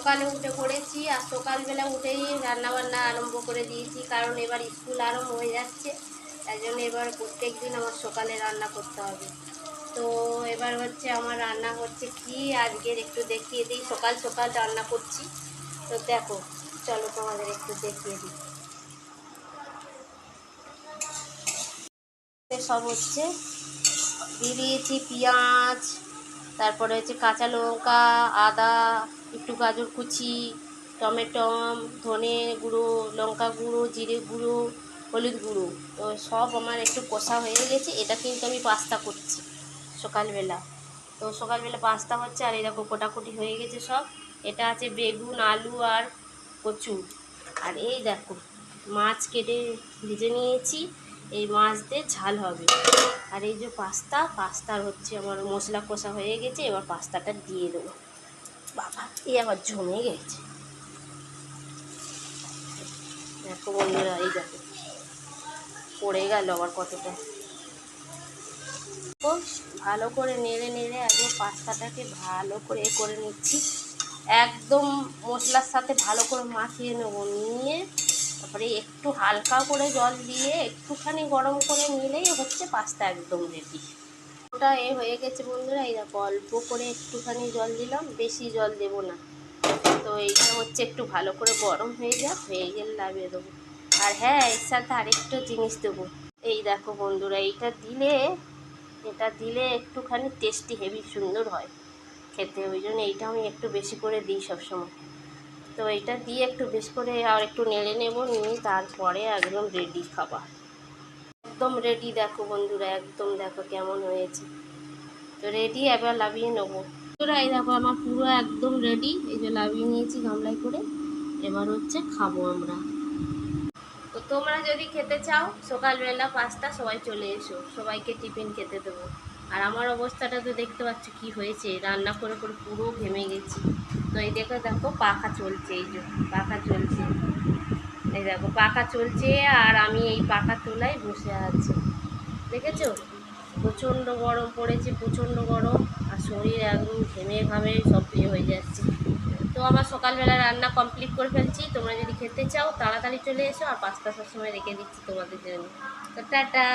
সকালে উঠে পড়েছি, আর সকালবেলা উঠেই রান্নাবান্না আরম্ভ করে দিয়েছি, কারণ এবার স্কুল আরম্ভ হয়ে যাচ্ছে। তাই জন্য এবার প্রত্যেক দিন আমার সকালে রান্না করতে হবে। তো এবার হচ্ছে আমার রান্না হচ্ছে কি আজকের একটু দেখিয়ে দিই। সকাল সকাল রান্না করছি, তো দেখো, চলো তোমাদের একটু দেখিয়ে দিই। সব হচ্ছে দিয়ে দিয়েছি পেঁয়াজ, তারপরে হচ্ছে কাঁচা লঙ্কা, আদা, একটু গাজর কুচি, টমেটো, ধনে গুঁড়ো, লঙ্কা গুঁড়ো, জিরে গুঁড়ো, হলুদ গুঁড়ো। তো সব আমার একটু কষা হয়ে গেছে। এটা কিন্তু আমি পাস্তা করছি সকালবেলা। তো সকালবেলা পাস্তা হচ্ছে, আর এই দেখো কোটাকুটি হয়ে গেছে সব। এটা আছে বেগুন, আলু আর কচু। আর এই দেখো মাছ কেটে ভেজে নিয়েছি, এই মাছ দিয়ে ঝাল হবে। আর এই যে পাস্তার হচ্ছে আমার মশলা কষা হয়ে গেছে, এবার পাস্তাটা দিয়ে দেবো। বাবা, এই আবার জমে গেছে। দেখো বন্ধুরা, এই দেখো পড়ে গেল আবার কতটা। ভালো করে নেড়ে নেড়ে আগে পাস্তাটাকে ভালো করে নিচ্ছি, একদম মশলার সাথে ভালো করে মাখিয়ে নেবো। নিয়ে তারপরে একটু হালকা করে জল দিয়ে একটুখানি গরম করে নিলেই হচ্ছে পাস্তা একদম রেডি। ওটা হয়ে গেছে বন্ধুরা। এই দেখো অল্প করে একটুখানি জল দিলাম, বেশি জল দেবো না। তো এইটা হচ্ছে একটু ভালো করে গরম হয়ে যাক, হয়ে গেলে নামিয়ে দেবো। আর হ্যাঁ, এর সাথে আরেকটা জিনিস দেবো। এই দেখো বন্ধুরা, এটা দিলে একটুখানি টেস্টি হেভি সুন্দর হয় খেতে, ওই জন্য এইটা আমি একটু বেশি করে দিই সবসময়। তো এটা দিয়ে একটু বেশি করে আর একটু নেড়ে নেবো, নিয়ে তারপরে একদম রেডি খাবার, একদম রেডি। দেখো বন্ধুরা, একদম দেখো কেমন হয়েছে। তো রেডি, এবার লাভিয়ে নেবো বন্ধুরা। এই দেখো আমার পুরো একদম রেডি, এই যে লাভিয়ে নিয়েছি গামলায় করে। এবার হচ্ছে খাবো আমরা। তো তোমরা যদি খেতে চাও সকালবেলা পাস্তা, সবাই চলে এসো, সবাইকে টিফিন খেতে দেবো। আর আমার অবস্থাটা তো দেখতে পাচ্ছ কি হয়েছে, রান্না করে করে পুরো ঘেমে গেছি। তো এই দেখো পাখা চলছে, এই যে পাখা চলছে, এই দেখো পাখা চলছে, আর আমি এই পাখা তোলায় বসে আছি। দেখেছো, প্রচণ্ড গরম পড়েছে, প্রচণ্ড গরম, আর শরীর একদম ঘেমে ঘামে সব হয়ে যাচ্ছে। তো আমার সকালবেলা রান্না কমপ্লিট করে ফেলছি। তোমরা যদি খেতে চাও তাড়াতাড়ি চলে এসো, আর পাস্তা সবসময় রেখে দিচ্ছি তোমাদের জন্য। তো টাটা।